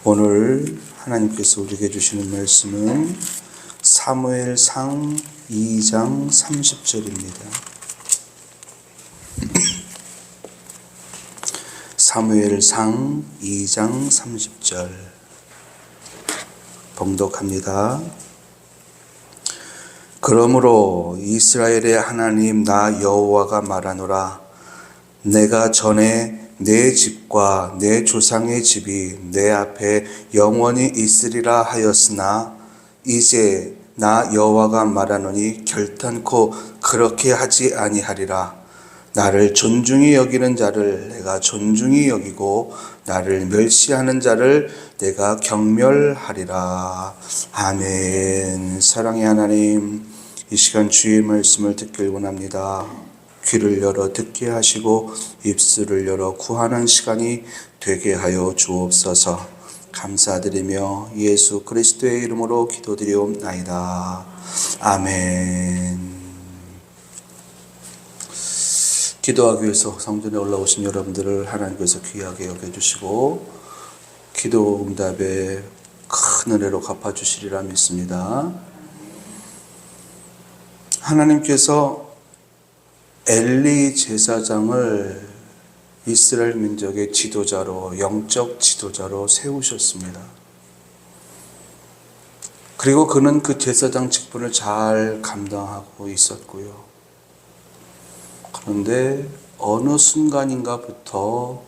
오늘 하나님께서 우리에게 주시는 말씀은 사무엘상 2장 30절입니다. 사무엘상 2장 30절 봉독합니다. 그러므로 이스라엘의 하나님 나 여호와가 말하노라. 내가 전에 내 집과 내 조상의 집이 내 앞에 영원히 있으리라 하였으나 이제 나 여호와가 말하노니 결단코 그렇게 하지 아니하리라. 나를 존중히 여기는 자를 내가 존중히 여기고 나를 멸시하는 자를 내가 경멸하리라. 아멘. 사랑의 하나님, 이 시간 주의 말씀을 듣길 원합니다. 귀를 열어 듣게 하시고 입술을 열어 구하는 시간이 되게 하여 주옵소서. 감사드리며 예수 그리스도의 이름으로 기도드리옵나이다. 아멘. 기도하기 위해서 성전에 올라오신 여러분들을 하나님께서 귀하게 여겨주시고 기도 응답에 큰 은혜로 갚아주시리라 믿습니다. 하나님께서 엘리 제사장을 이스라엘 민족의 지도자로, 영적 지도자로 세우셨습니다. 그리고 그는 그 제사장 직분을 잘 감당하고 있었고요. 그런데 어느 순간인가부터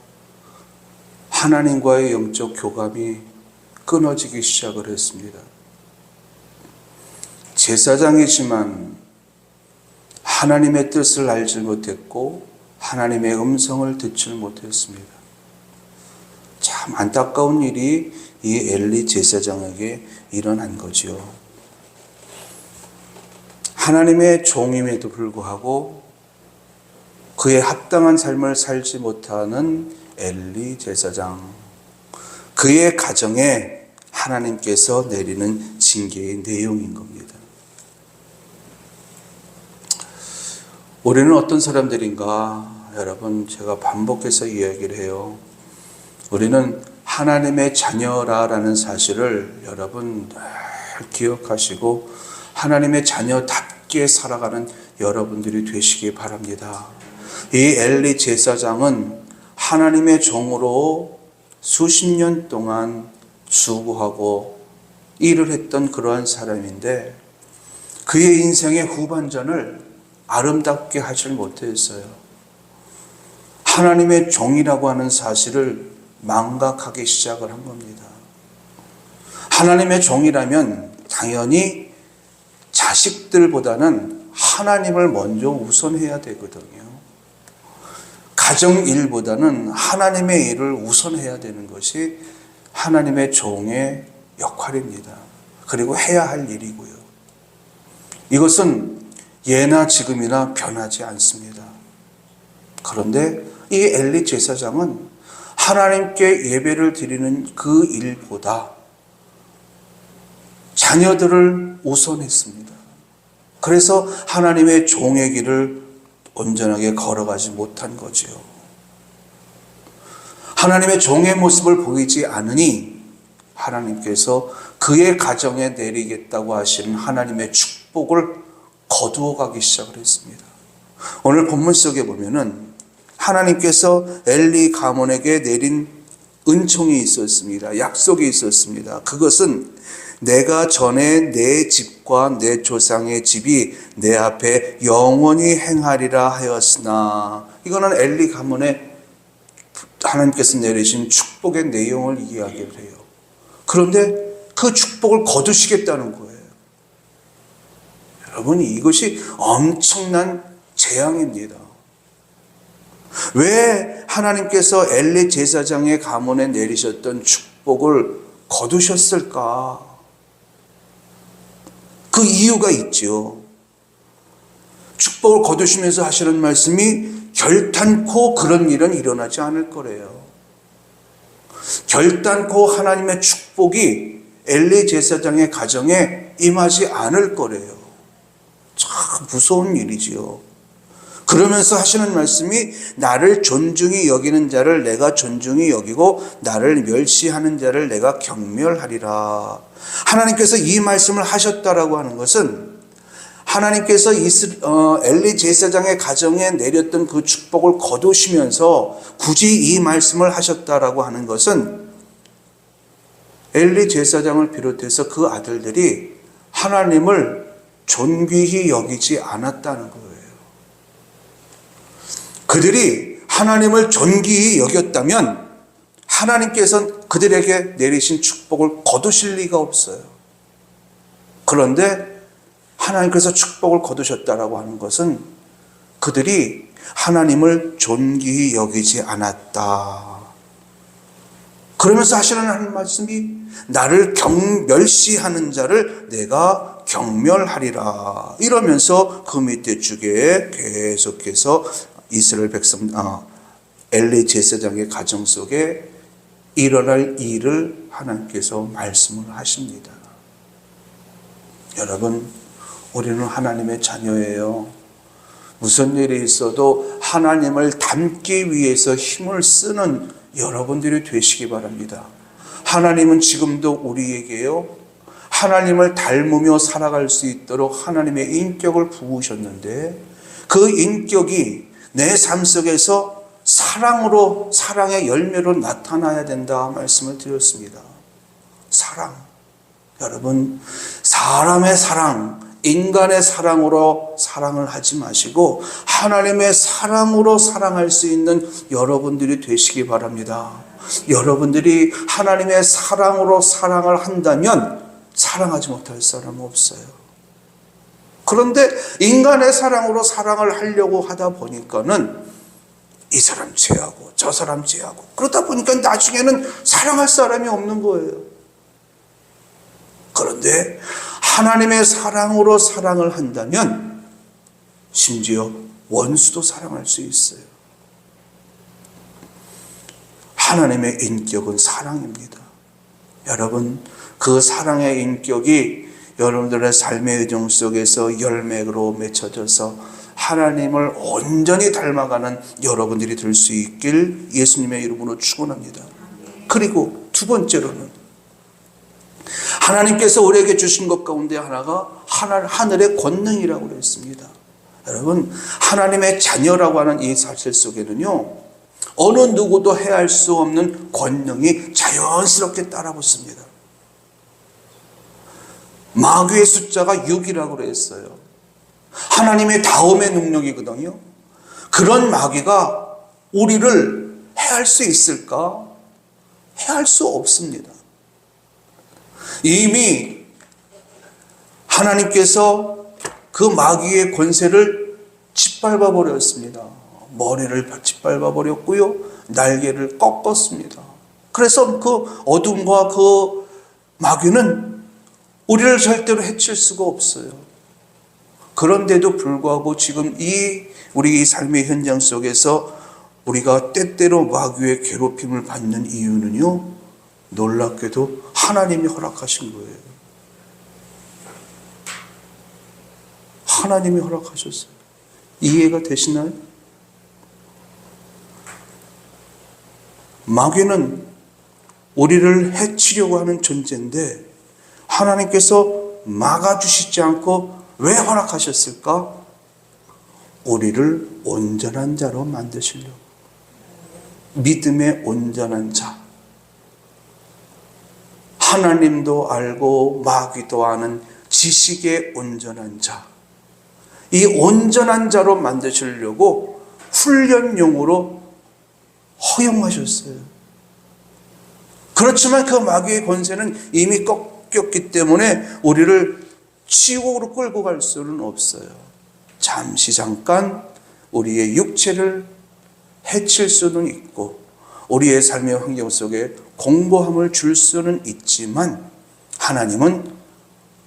하나님과의 영적 교감이 끊어지기 시작을 했습니다. 제사장이지만 하나님의 뜻을 알지 못했고 하나님의 음성을 듣지 못했습니다. 참 안타까운 일이 이 엘리 제사장에게 일어난 거지요. 하나님의 종임에도 불구하고 그의 합당한 삶을 살지 못하는 엘리 제사장, 그의 가정에 하나님께서 내리는 징계의 내용인 겁니다. 우리는 어떤 사람들인가? 여러분, 제가 반복해서 이야기를 해요. 우리는 하나님의 자녀라는 사실을 여러분 늘 기억하시고 하나님의 자녀답게 살아가는 여러분들이 되시기 바랍니다. 이 엘리 제사장은 하나님의 종으로 수십 년 동안 수고하고 일을 했던 그러한 사람인데 그의 인생의 후반전을 아름답게 하질 못했어요. 하나님의 종이라고 하는 사실을 망각하기 시작을 한 겁니다. 하나님의 종이라면 당연히 자식들보다는 하나님을 먼저 우선해야 되거든요. 가정 일보다는 하나님의 일을 우선해야 되는 것이 하나님의 종의 역할입니다. 그리고 해야 할 일이고요. 이것은 예나 지금이나 변하지 않습니다. 그런데 이 엘리 제사장은 하나님께 예배를 드리는 그 일보다 자녀들을 우선했습니다. 그래서 하나님의 종의 길을 온전하게 걸어가지 못한 거지요. 하나님의 종의 모습을 보이지 않으니 하나님께서 그의 가정에 내리겠다고 하시는 하나님의 축복을 거두어가기 시작을 했습니다. 오늘 본문 속에 보면은 하나님께서 엘리 가문에게 내린 은총이 있었습니다. 약속이 있었습니다. 그것은 내가 전에 내 집과 내 조상의 집이 내 앞에 영원히 행하리라 하였으나, 이거는 엘리 가문에 하나님께서 내리신 축복의 내용을 이야기를 해요. 그런데 그 축복을 거두시겠다는 거예요. 여러분, 이것이 엄청난 재앙입니다. 왜 하나님께서 엘리 제사장의 가문에 내리셨던 축복을 거두셨을까? 그 이유가 있죠. 축복을 거두시면서 하시는 말씀이 결단코 그런 일은 일어나지 않을 거래요. 결단코 하나님의 축복이 엘리 제사장의 가정에 임하지 않을 거래요. 참 무서운 일이지요. 그러면서 하시는 말씀이 나를 존중히 여기는 자를 내가 존중히 여기고 나를 멸시하는 자를 내가 경멸하리라. 하나님께서 이 말씀을 하셨다라고 하는 것은 하나님께서 엘리 제사장의 가정에 내렸던 그 축복을 거두시면서 굳이 이 말씀을 하셨다라고 하는 것은 엘리 제사장을 비롯해서 그 아들들이 하나님을 존귀히 여기지 않았다는 거예요. 그들이 하나님을 존귀히 여겼다면 하나님께서는 그들에게 내리신 축복을 거두실 리가 없어요. 그런데 하나님께서 축복을 거두셨다라고 하는 것은 그들이 하나님을 존귀히 여기지 않았다. 그러면서 하시는 하나님 말씀이 나를 멸시하는 자를 내가 경멸하리라. 이러면서 그 밑에 주에 계속해서 이스라엘 백성 엘리 제사장의 가정 속에 일어날 일을 하나님께서 말씀을 하십니다. 여러분, 우리는 하나님의 자녀예요. 무슨 일이 있어도 하나님을 닮기 위해서 힘을 쓰는 여러분들이 되시기 바랍니다. 하나님은 지금도 우리에게요, 하나님을 닮으며 살아갈 수 있도록 하나님의 인격을 부으셨는데 그 인격이 내 삶 속에서 사랑으로, 사랑의 열매로 나타나야 된다 말씀을 드렸습니다. 사랑. 여러분, 사람의 사랑, 인간의 사랑으로 사랑을 하지 마시고 하나님의 사랑으로 사랑할 수 있는 여러분들이 되시기 바랍니다. 여러분들이 하나님의 사랑으로 사랑을 한다면 사랑하지 못할 사람은 없어요. 그런데 인간의 사랑으로 사랑을 하려고 하다 보니까는 이 사람 죄하고 저 사람 죄하고 그러다 보니까 나중에는 사랑할 사람이 없는 거예요. 그런데 하나님의 사랑으로 사랑을 한다면 심지어 원수도 사랑할 수 있어요. 하나님의 인격은 사랑입니다. 여러분, 그 사랑의 인격이 여러분들의 삶의 여정 속에서 열매로 맺혀져서 하나님을 온전히 닮아가는 여러분들이 될 수 있길 예수님의 이름으로 축원합니다. 그리고 두 번째로는 하나님께서 우리에게 주신 것 가운데 하나가 하늘의 권능이라고 그랬습니다. 여러분, 하나님의 자녀라고 하는 이 사실 속에는요, 어느 누구도 해할 수 없는 권능이 자연스럽게 따라붙습니다. 마귀의 숫자가 6이라고 그랬어요. 하나님의 다음의 능력이거든요. 그런 마귀가 우리를 해할 수 있을까? 해할 수 없습니다. 이미 하나님께서 그 마귀의 권세를 짓밟아 버렸습니다. 머리를 짓밟아 버렸고요, 날개를 꺾었습니다. 그래서 그 어둠과 그 마귀는 우리를 절대로 해칠 수가 없어요. 그런데도 불구하고 지금 우리 삶의 현장 속에서 우리가 때때로 마귀의 괴롭힘을 받는 이유는요, 놀랍게도 하나님이 허락하신 거예요. 하나님이 허락하셨어요. 이해가 되시나요? 마귀는 우리를 해치려고 하는 존재인데 하나님께서 막아주시지 않고 왜 허락하셨을까? 우리를 온전한 자로 만드시려고. 믿음의 온전한 자. 하나님도 알고 마귀도 아는 지식의 온전한 자. 이 온전한 자로 만드시려고 훈련용으로 허용하셨어요. 그렇지만 그 마귀의 권세는 이미 꺾였기 때문에 우리를 지옥으로 끌고 갈 수는 없어요. 잠깐 우리의 육체를 해칠 수는 있고 우리의 삶의 환경 속에 공고함을 줄 수는 있지만 하나님은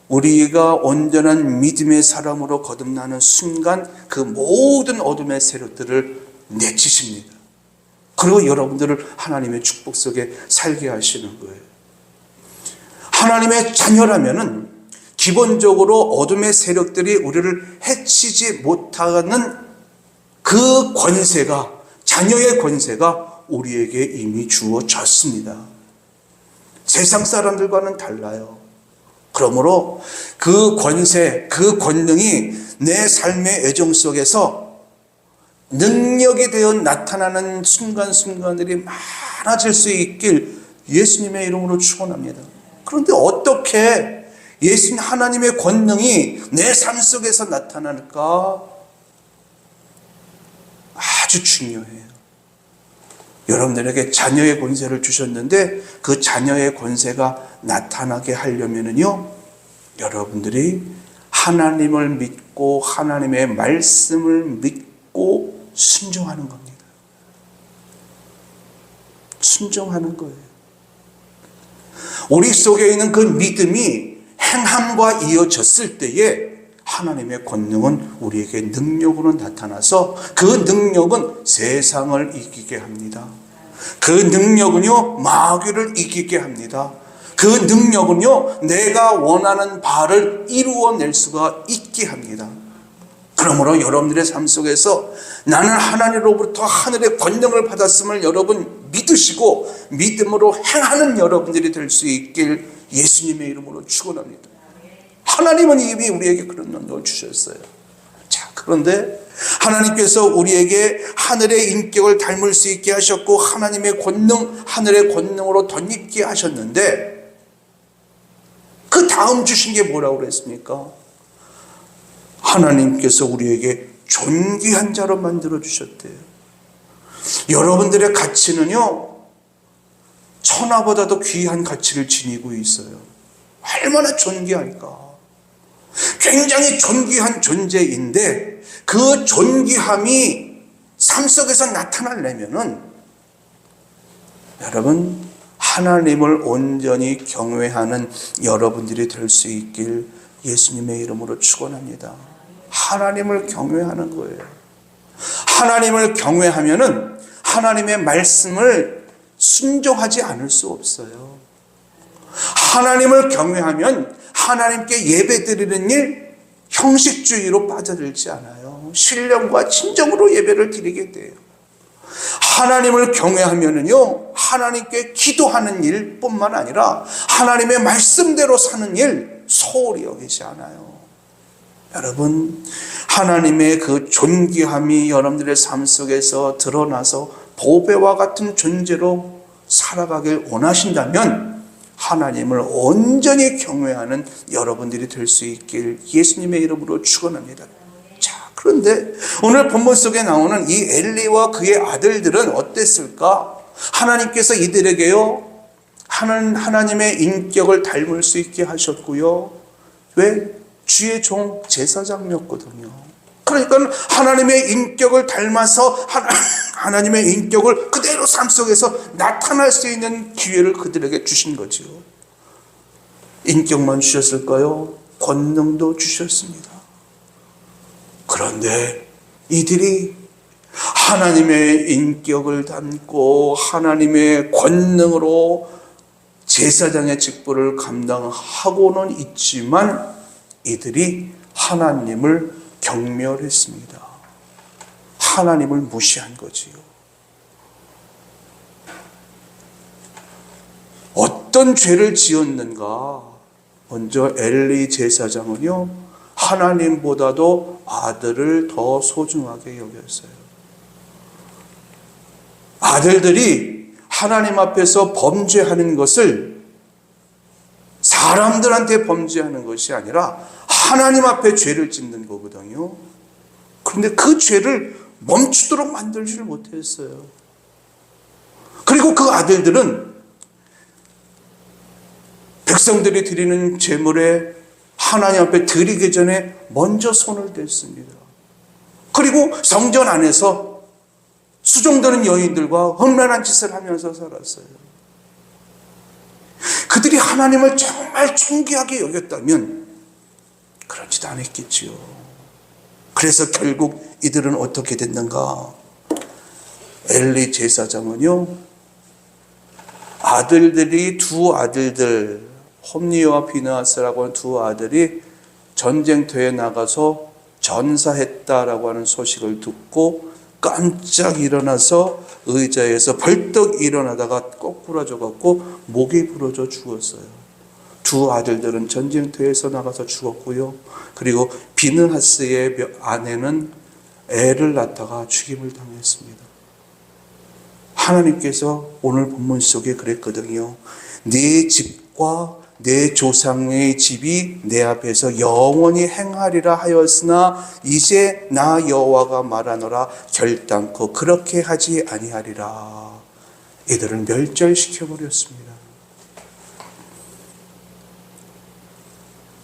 우리가 온전한 믿음의 사람으로 거듭나는 순간 그 모든 어둠의 세력들을 내치십니다. 그리고 여러분들을 하나님의 축복 속에 살게 하시는 거예요. 하나님의 자녀라면은 기본적으로 어둠의 세력들이 우리를 해치지 못하는 그 권세가, 자녀의 권세가 우리에게 이미 주어졌습니다. 세상 사람들과는 달라요. 그러므로 그 권세, 그 권능이 내 삶의 애정 속에서 능력이 되어 나타나는 순간순간들이 많아질 수 있길 예수님의 이름으로 축원합니다. 그런데 어떻게 예수님 하나님의 권능이 내 삶 속에서 나타날까? 아주 중요해요. 여러분들에게 자녀의 권세를 주셨는데 그 자녀의 권세가 나타나게 하려면요, 여러분들이 하나님을 믿고 하나님의 말씀을 믿고 순종하는 겁니다. 순종하는 거예요. 우리 속에 있는 그 믿음이 행함과 이어졌을 때에 하나님의 권능은 우리에게 능력으로 나타나서 그 능력은 세상을 이기게 합니다. 그 능력은요, 마귀를 이기게 합니다. 그 능력은요, 내가 원하는 바를 이루어낼 수가 있게 합니다. 그러므로 여러분들의 삶 속에서 나는 하나님으로부터 하늘의 권능을 받았음을 여러분 믿으시고 믿음으로 행하는 여러분들이 될 수 있길 예수님의 이름으로 축원합니다. 하나님은 이미 우리에게 그런 능력을 주셨어요. 자, 그런데 하나님께서 우리에게 하늘의 인격을 닮을 수 있게 하셨고 하나님의 권능, 하늘의 권능으로 덧입게 하셨는데 그 다음 주신 게 뭐라고 그랬습니까? 하나님께서 우리에게 존귀한 자로 만들어 주셨대요. 여러분들의 가치는요, 천하보다도 귀한 가치를 지니고 있어요. 얼마나 존귀할까? 굉장히 존귀한 존재인데 그 존귀함이 삶 속에서 나타나려면은 여러분 하나님을 온전히 경외하는 여러분들이 될 수 있길 예수님의 이름으로 축원합니다. 하나님을 경외하는 거예요. 하나님을 경외하면은 하나님의 말씀을 순종하지 않을 수 없어요. 하나님을 경외하면 하나님께 예배드리는 일 형식주의로 빠져들지 않아요. 신령과 진정으로 예배를 드리게 돼요. 하나님을 경외하면은요, 하나님께 기도하는 일뿐만 아니라 하나님의 말씀대로 사는 일 소홀히 여기지 않아요. 여러분, 하나님의 그 존귀함이 여러분들의 삶 속에서 드러나서 보배와 같은 존재로 살아가길 원하신다면 하나님을 온전히 경외하는 여러분들이 될 수 있길 예수님의 이름으로 축원합니다. 자, 그런데 오늘 본문 속에 나오는 이 엘리와 그의 아들들은 어땠을까? 하나님께서 이들에게요, 하나님의 인격을 닮을 수 있게 하셨고요. 왜? 주의 종 제사장이었거든요. 그러니까 하나님의 인격을 닮아서 하나님의 인격을 그대로 삶 속에서 나타날 수 있는 기회를 그들에게 주신 거죠. 인격만 주셨을까요? 권능도 주셨습니다. 그런데 이들이 하나님의 인격을 담고 하나님의 권능으로 제사장의 직분을 감당하고는 있지만 이들이 하나님을 경멸했습니다. 하나님을 무시한 거지요. 어떤 죄를 지었는가? 먼저 엘리 제사장은요, 하나님보다도 아들을 더 소중하게 여겼어요. 아들들이 하나님 앞에서 범죄하는 것을 사람들한테 범죄하는 것이 아니라 하나님 앞에 죄를 짓는 거거든요. 그런데 그 죄를 멈추도록 만들지를 못했어요. 그리고 그 아들들은 백성들이 드리는 제물에 하나님 앞에 드리기 전에 먼저 손을 댔습니다. 그리고 성전 안에서 수종드는 여인들과 험난한 짓을 하면서 살았어요. 그들이 하나님을 정말 존귀하게 여겼다면 그렇지도 않았겠지요. 그래서 결국 이들은 어떻게 됐는가? 엘리 제사장은요, 아들들이 두 아들들, 홈니와 비느하스라고 하는 두 아들이 전쟁터에 나가서 전사했다라고 하는 소식을 듣고 깜짝 일어나서 의자에서 벌떡 일어나다가 거꾸라져 갖고 목이 부러져 죽었어요. 두 아들들은 전쟁터에서 나가서 죽었고요. 그리고 비느하스의 아내는 애를 낳다가 죽임을 당했습니다. 하나님께서 오늘 본문 속에 그랬거든요. 네 집과 내 조상의 집이 내 앞에서 영원히 행하리라 하였으나 이제 나 여호와가 말하노라 결단코 그렇게 하지 아니하리라. 이들을 멸절시켜 버렸습니다.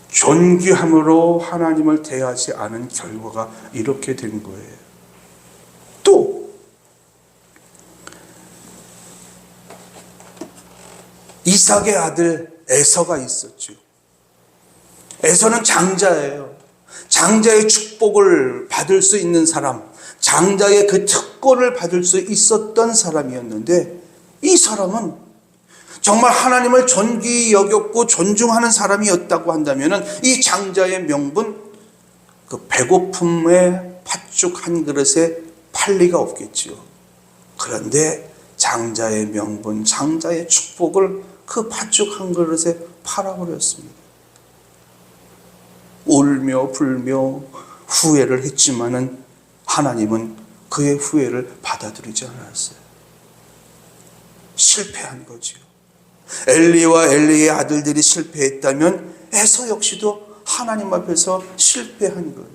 존귀함으로 하나님을 대하지 않은 결과가 이렇게 된 거예요. 또 이삭의 아들 에서가 있었죠. 에서는 장자예요. 장자의 축복을 받을 수 있는 사람, 장자의 그 특권을 받을 수 있었던 사람이었는데, 이 사람은 정말 하나님을 존귀히 여겼고 존중하는 사람이었다고 한다면 이 장자의 명분, 그 배고픔에 팥죽 한 그릇에 팔 리가 없겠지요. 그런데 장자의 명분, 장자의 축복을 그 팥죽 한 그릇에 팔아버렸습니다. 울며 불며 후회를 했지만은 하나님은 그의 후회를 받아들이지 않았어요. 실패한 거지요. 엘리와 엘리의 아들들이 실패했다면 에서 역시도 하나님 앞에서 실패한 거예요.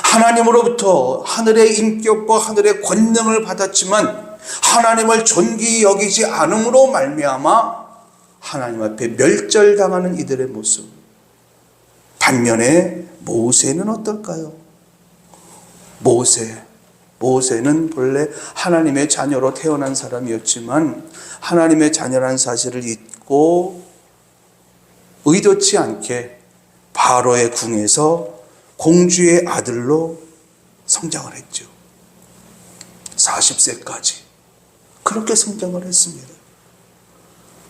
하나님으로부터 하늘의 인격과 하늘의 권능을 받았지만 하나님을 존귀히 여기지 않음으로 말미암아 하나님 앞에 멸절당하는 이들의 모습. 반면에 모세는 어떨까요? 모세는 본래 하나님의 자녀로 태어난 사람이었지만 하나님의 자녀라는 사실을 잊고 의도치 않게 바로의 궁에서 공주의 아들로 성장을 했죠. 40세까지 그렇게 성장을 했습니다.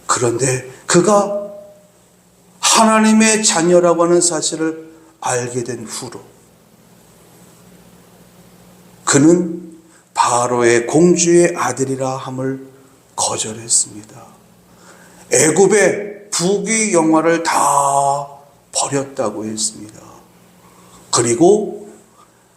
그런데 그가 하나님의 자녀라고 하는 사실을 알게 된 후로 그는 바로의 공주의 아들이라 함을 거절했습니다. 애굽의 부귀 영화를 다 버렸다고 했습니다. 그리고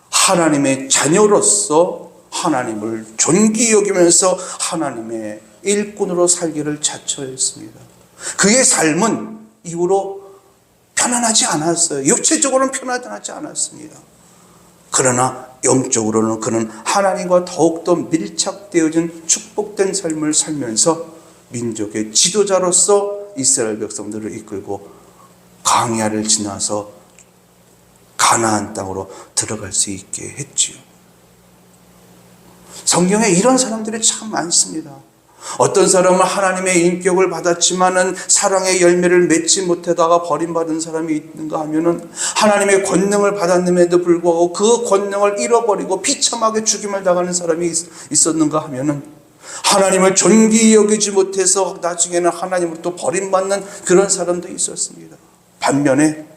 하나님의 자녀로서 하나님을 존귀히 여기면서 하나님의 일꾼으로 살기를 자처했습니다. 그의 삶은 이후로 편안하지 않았어요. 육체적으로는 편안하지 않았습니다. 그러나 영적으로는 그는 하나님과 더욱더 밀착되어진 축복된 삶을 살면서 민족의 지도자로서 이스라엘 백성들을 이끌고 광야를 지나서 가나안 땅으로 들어갈 수 있게 했지요. 성경에 이런 사람들이 참 많습니다. 어떤 사람은 하나님의 인격을 받았지만은 사랑의 열매를 맺지 못하다가 버림받은 사람이 있는가 하면은 하나님의 권능을 받았음에도 불구하고 그 권능을 잃어버리고 비참하게 죽임을 당하는 사람이 있었는가 하면은 하나님을 존귀히 여기지 못해서 나중에는 하나님으로부터 버림받는 그런 사람도 있었습니다. 반면에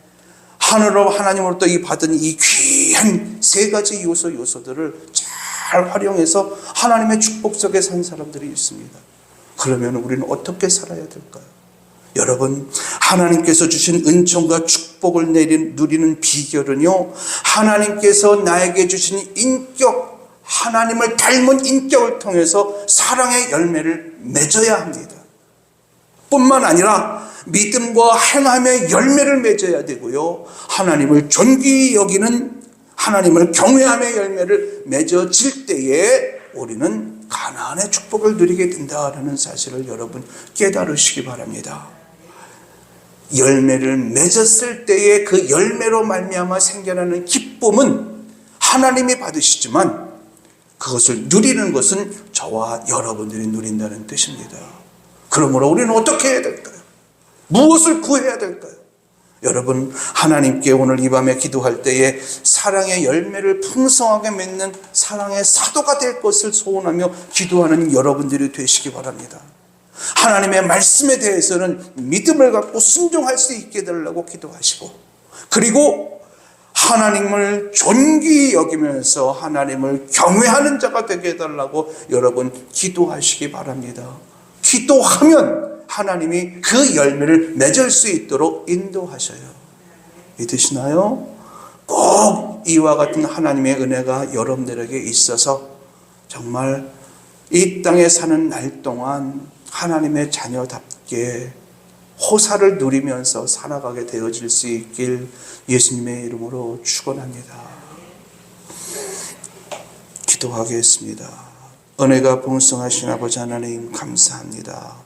하나님으로부터 받은 이 귀한 세 가지 요소들을 잘 활용해서 하나님의 축복 속에 산 사람들이 있습니다. 그러면 우리는 어떻게 살아야 될까요? 여러분, 하나님께서 주신 은총과 축복을 누리는 비결은요, 하나님께서 나에게 주신 인격, 하나님을 닮은 인격을 통해서 사랑의 열매를 맺어야 합니다. 뿐만 아니라 믿음과 행함의 열매를 맺어야 되고요, 하나님을 존귀히 여기는 하나님을 경외함의 열매를 맺어질 때에 우리는 가나안의 축복을 누리게 된다라는 사실을 여러분 깨달으시기 바랍니다. 열매를 맺었을 때에 그 열매로 말미암아 생겨나는 기쁨은 하나님이 받으시지만 그것을 누리는 것은 저와 여러분들이 누린다는 뜻입니다. 그러므로 우리는 어떻게 해야 될까요? 무엇을 구해야 될까요? 여러분, 하나님께 오늘 이 밤에 기도할 때에 사랑의 열매를 풍성하게 맺는 사랑의 사도가 될 것을 소원하며 기도하는 여러분들이 되시기 바랍니다. 하나님의 말씀에 대해서는 믿음을 갖고 순종할 수 있게 되려고 기도하시고, 그리고 하나님을 존귀히 여기면서 하나님을 경외하는 자가 되게 해달라고 여러분 기도하시기 바랍니다. 기도하면 하나님이 그 열매를 맺을 수 있도록 인도하셔요. 믿으시나요? 꼭 이와 같은 하나님의 은혜가 여러분들에게 있어서 정말 이 땅에 사는 날 동안 하나님의 자녀답게 호사를 누리면서 살아가게 되어질 수 있길 예수님의 이름으로 축원합니다. 기도하겠습니다. 은혜가 풍성하신 아버지 하나님 감사합니다.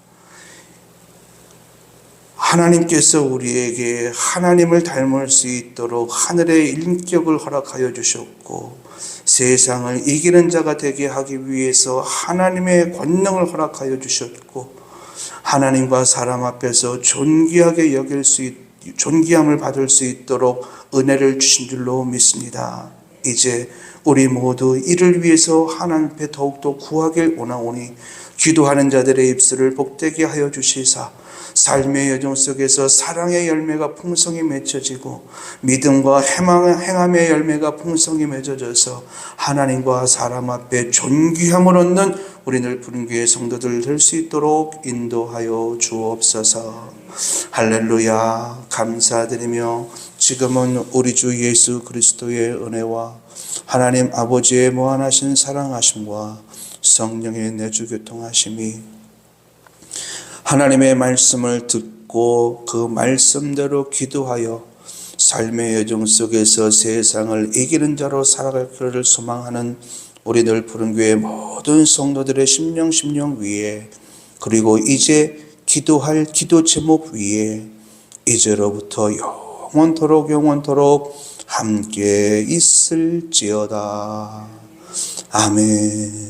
하나님께서 우리에게 하나님을 닮을 수 있도록 하늘의 인격을 허락하여 주셨고 세상을 이기는 자가 되게 하기 위해서 하나님의 권능을 허락하여 주셨고 하나님과 사람 앞에서 존귀함을 받을 수 있도록 은혜를 주신 줄로 믿습니다. 이제 우리 모두 이를 위해서 하나님 앞에 더욱더 구하길 원하오니 기도하는 자들의 입술을 복되게 하여 주시사 삶의 여정 속에서 사랑의 열매가 풍성히 맺혀지고 믿음과 행함의 열매가 풍성히 맺어져서 하나님과 사람 앞에 존귀함을 얻는 우리 늘 푸른 교회 성도들 될 수 있도록 인도하여 주옵소서. 할렐루야. 감사드리며 지금은 우리 주 예수 그리스도의 은혜와 하나님 아버지의 무한하신 사랑하심과 성령의 내주 교통하심이 하나님의 말씀을 듣고 그 말씀대로 기도하여 삶의 여정 속에서 세상을 이기는 자로 살아갈 길을 소망하는 우리들 푸른 교회 모든 성도들의 심령 위에 그리고 이제 기도할 기도 제목 위에 이제로부터 영원토록 함께 있을지어다. 아멘.